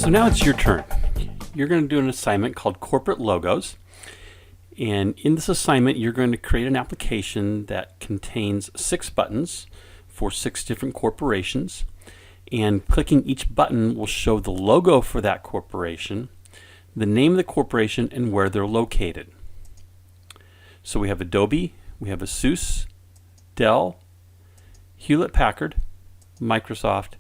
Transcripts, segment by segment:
So now it's your turn. You're going to do an assignment called Corporate Logos. And in this assignment, you're going to create an application that contains 6 buttons for 6 different corporations. And clicking each button will show the logo for that corporation, the name of the corporation, and where they're located. So we have Adobe, we have ASUS, Dell, Hewlett-Packard, Microsoft,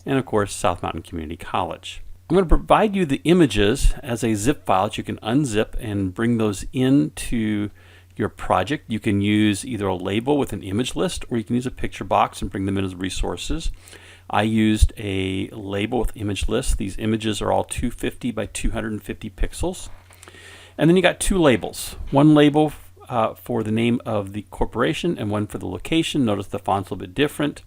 and of course South Mountain Community College. I'm going to provide you the images as a zip file that you can unzip and bring those into your project. You can use either a label with an image list, or you can use a picture box and bring them in as resources. I used a label with image list. These images are all 250 by 250 pixels. And then you got 2 labels. One label for the name of the corporation and one for the location. Notice the font's a little bit different.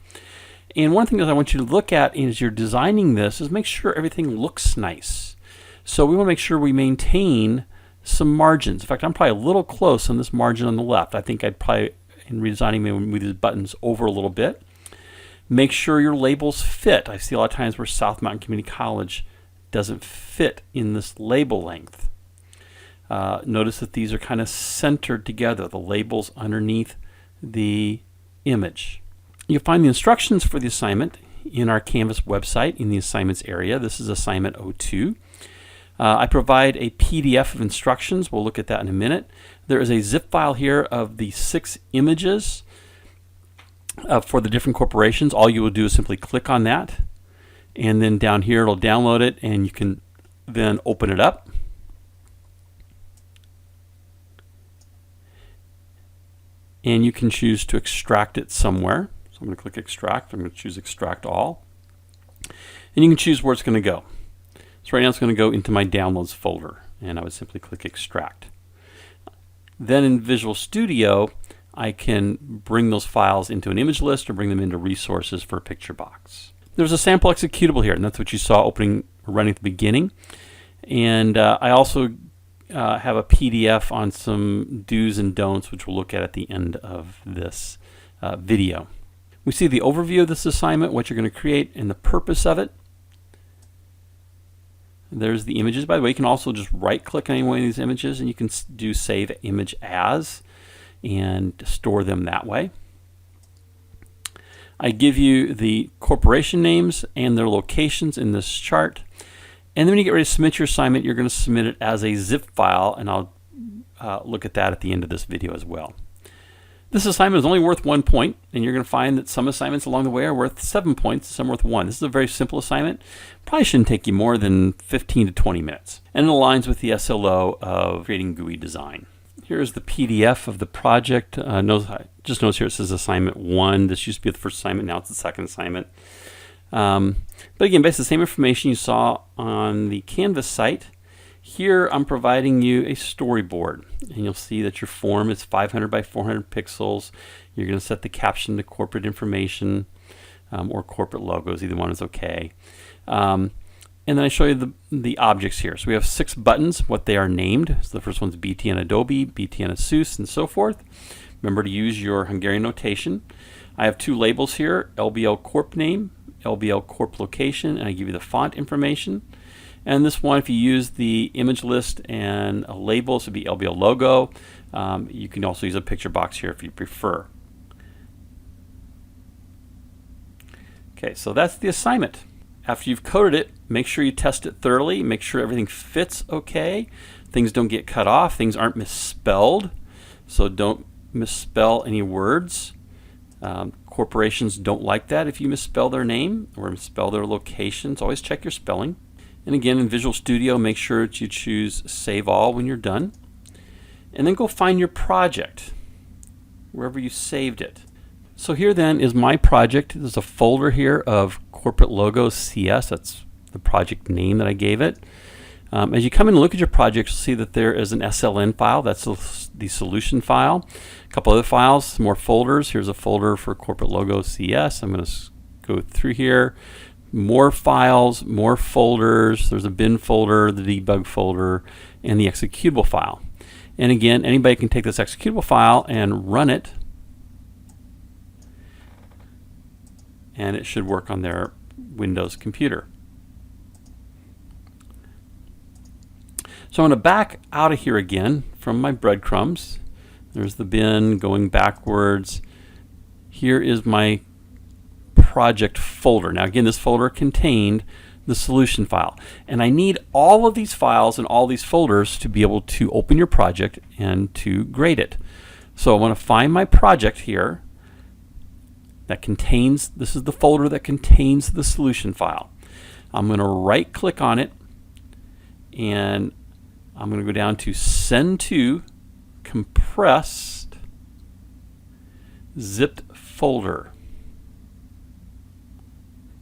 And one thing that I want you to look at as you're designing this is make sure everything looks nice. So we want to make sure we maintain some margins. In fact, I'm probably a little close on this margin on the left. I think I'd probably, in redesigning, maybe move these buttons over a little bit. Make sure your labels fit. I see a lot of times where South Mountain Community College doesn't fit in this label length. Notice that these are kind of centered together, the labels underneath the image. You'll find the instructions for the assignment in our Canvas website in the assignments area. This is assignment 02. I provide a PDF of instructions. We'll look at that in a minute. There is a zip file here of the 6 images for the different corporations. All you will do is simply click on that, and then down here it'll download it, and you can then open it up. And you can choose to extract it somewhere. So I'm going to click extract. I'm going to choose extract all. And you can choose where it's going to go. So right now it's going to go into my downloads folder, and I would simply click extract. Then in Visual Studio, I can bring those files into an image list or bring them into resources for a picture box. There's a sample executable here, and that's what you saw running at the beginning. And I also have a PDF on some do's and don'ts, which we'll look at the end of this video. We see the overview of this assignment, what you're going to create, and the purpose of it. There's the images. By the way, you can also just right-click on any one of these images, and you can do Save Image As and store them that way. I give you the corporation names and their locations in this chart. And then when you get ready to submit your assignment, you're going to submit it as a zip file, and I'll look at that at the end of this video as well. This assignment is only worth 1 point, and you're going to find that some assignments along the way are worth 7 points, some are worth 1. This is a very simple assignment. Probably shouldn't take you more than 15 to 20 minutes. And it aligns with the SLO of creating GUI design. Here's the PDF of the project. Just notice here it says assignment 1. This used to be the first assignment, now it's the second assignment. But again, basically the same information you saw on the Canvas site. Here I'm providing you a storyboard, and you'll see that your form is 500 by 400 pixels. You're going to set the caption to corporate information or corporate logos. Either one is okay. And then I show you the objects here. So we have 6 buttons, what they are named. So the first one's BTN Adobe, BTN ASUS, and so forth. Remember to use your Hungarian notation. I have 2 labels here, LBL Corp name, LBL Corp location, and I give you the font information. And this one, if you use the image list and a label, this would be LBL logo. You can also use a picture box here if you prefer. Okay, so that's the assignment. After you've coded it, make sure you test it thoroughly. Make sure everything fits okay. Things don't get cut off. Things aren't misspelled. So don't misspell any words. Corporations don't like that if you misspell their name or misspell their locations. Always check your spelling. And again, in Visual Studio, make sure that you choose Save All when you're done. And then go find your project, wherever you saved it. So here then is my project. There's a folder here of Corporate Logos CS. That's the project name that I gave it. As you come in and look at your project, you'll see that there is an SLN file. That's the solution file. A couple other files, some more folders. Here's a folder for Corporate Logos CS. I'm going to go through here. More files, more folders. There's a bin folder, the debug folder, and the executable file. And again, anybody can take this executable file and run it, and it should work on their Windows computer. So I'm going to back out of here again from my breadcrumbs. There's the bin going backwards. Here is my project folder. Now again, this folder contained the solution file. And I need all of these files and all these folders to be able to open your project and to grade it. So I want to find my project here that contains, this is the folder that contains the solution file. I'm going to right click on it and I'm going to go down to Send to Compressed Zipped Folder.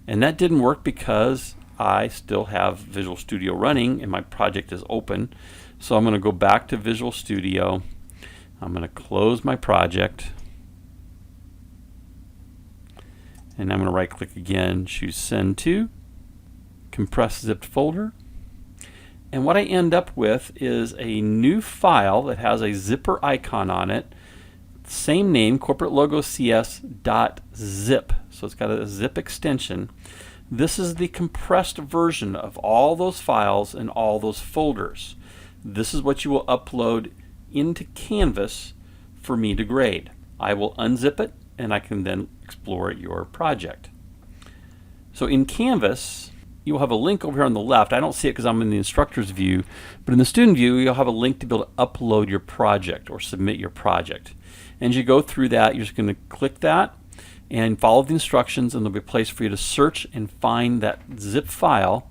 And that didn't work because I still have Visual Studio running and my project is open. So I'm going to go back to Visual Studio. I'm going to close my project. And I'm going to right click again, choose Send to Compressed Zipped Folder. And what I end up with is a new file that has a zipper icon on it. Same name, corporate logo cs.zip. So it's got a zip extension. This is the compressed version of all those files and all those folders. This is what you will upload into Canvas for me to grade. I will unzip it and I can then explore your project. So in Canvas, you'll have a link over here on the left. I don't see it because I'm in the instructor's view, but in the student view, you'll have a link to be able to upload your project or submit your project. And as you go through that, you're just going to click that and follow the instructions, and there'll be a place for you to search and find that zip file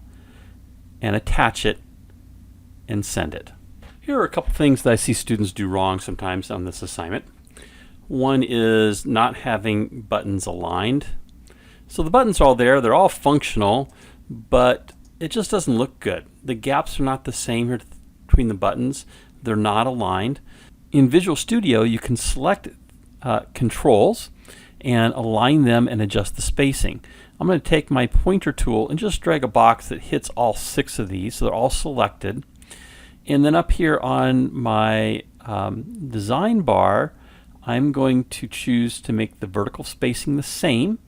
and attach it and send it. Here are a couple things that I see students do wrong sometimes on this assignment. One is not having buttons aligned. So the buttons are all there, they're all functional, but it just doesn't look good. The gaps are not the same here between the buttons. They're not aligned. In Visual Studio, you can select controls and align them and adjust the spacing. I'm going to take my pointer tool and just drag a box that hits all 6 of these, so they're all selected. And then up here on my design bar, I'm going to choose to make the vertical spacing the same.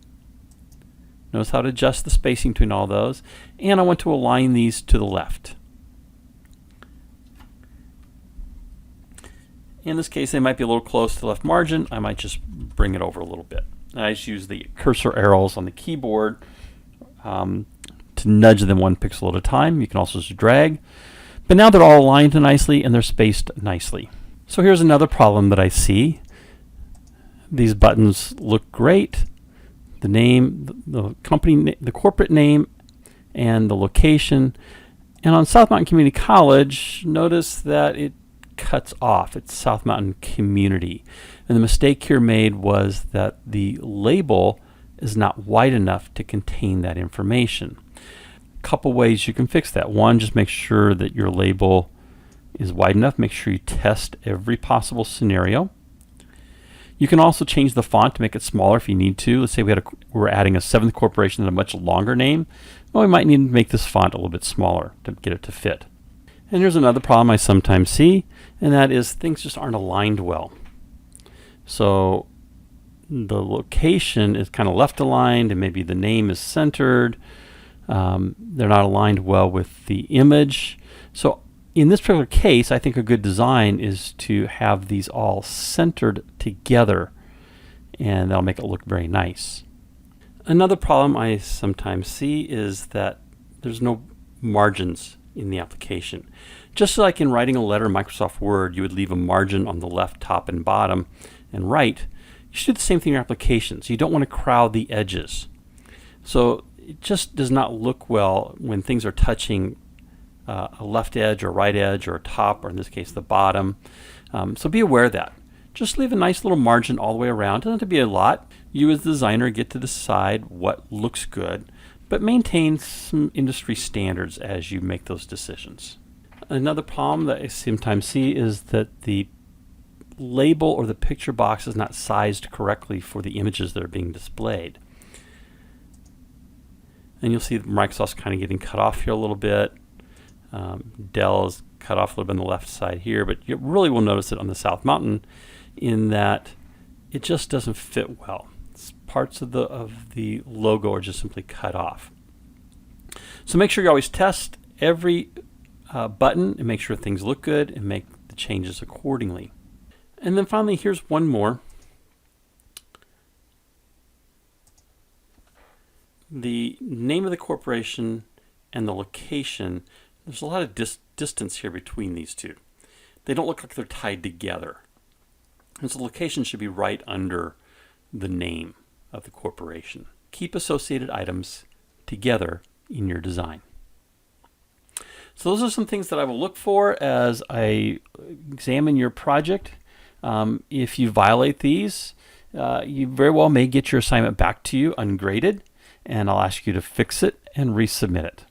Notice how to adjust the spacing between all those. And I want to align these to the left. In this case, they might be a little close to the left margin. I might just bring it over a little bit. I just use the cursor arrows on the keyboard to nudge them 1 pixel at a time. You can also just drag. But now they're all aligned nicely and they're spaced nicely. So here's another problem that I see. These buttons look great. The name, the company, the corporate name, and the location. And on South Mountain Community College, notice that it cuts off. It's South Mountain Community. And the mistake here made was that the label is not wide enough to contain that information. A couple ways you can fix that. One, just make sure that your label is wide enough. Make sure you test every possible scenario. You can also change the font to make it smaller if you need to. Let's say we're adding a 7th corporation and a much longer name. Well, we might need to make this font a little bit smaller to get it to fit. And here's another problem I sometimes see, and that is things just aren't aligned well. So the location is kind of left aligned, and maybe the name is centered. They're not aligned well with the image. So in this particular case, I think a good design is to have these all centered together, and that'll make it look very nice. Another problem I sometimes see is that there's no margins in the application. Just like in writing a letter in Microsoft Word, you would leave a margin on the left, top, and bottom and right. You should do the same thing in your applications. You don't want to crowd the edges. So it just does not look well when things are touching a left edge or right edge or a top, or in this case the bottom. So be aware of that. Just leave a nice little margin all the way around. It doesn't have to be a lot. You as the designer get to decide what looks good, but maintain some industry standards as you make those decisions. Another problem that I sometimes see is that the label or the picture box is not sized correctly for the images that are being displayed. And you'll see Microsoft's kind of getting cut off here a little bit. Dell is cut off a little bit on the left side here, but you really will notice it on the South Mountain in that it just doesn't fit well. Parts of the logo are just simply cut off. So make sure you always test every button and make sure things look good and make the changes accordingly. And then finally, here's one more. The name of the corporation and the location, there's a lot of distance here between these two. They don't look like they're tied together. And so the location should be right under the name of the corporation. Keep associated items together in your design. So those are some things that I will look for as I examine your project. If you violate these, you very well may get your assignment back to you ungraded, and I'll ask you to fix it and resubmit it.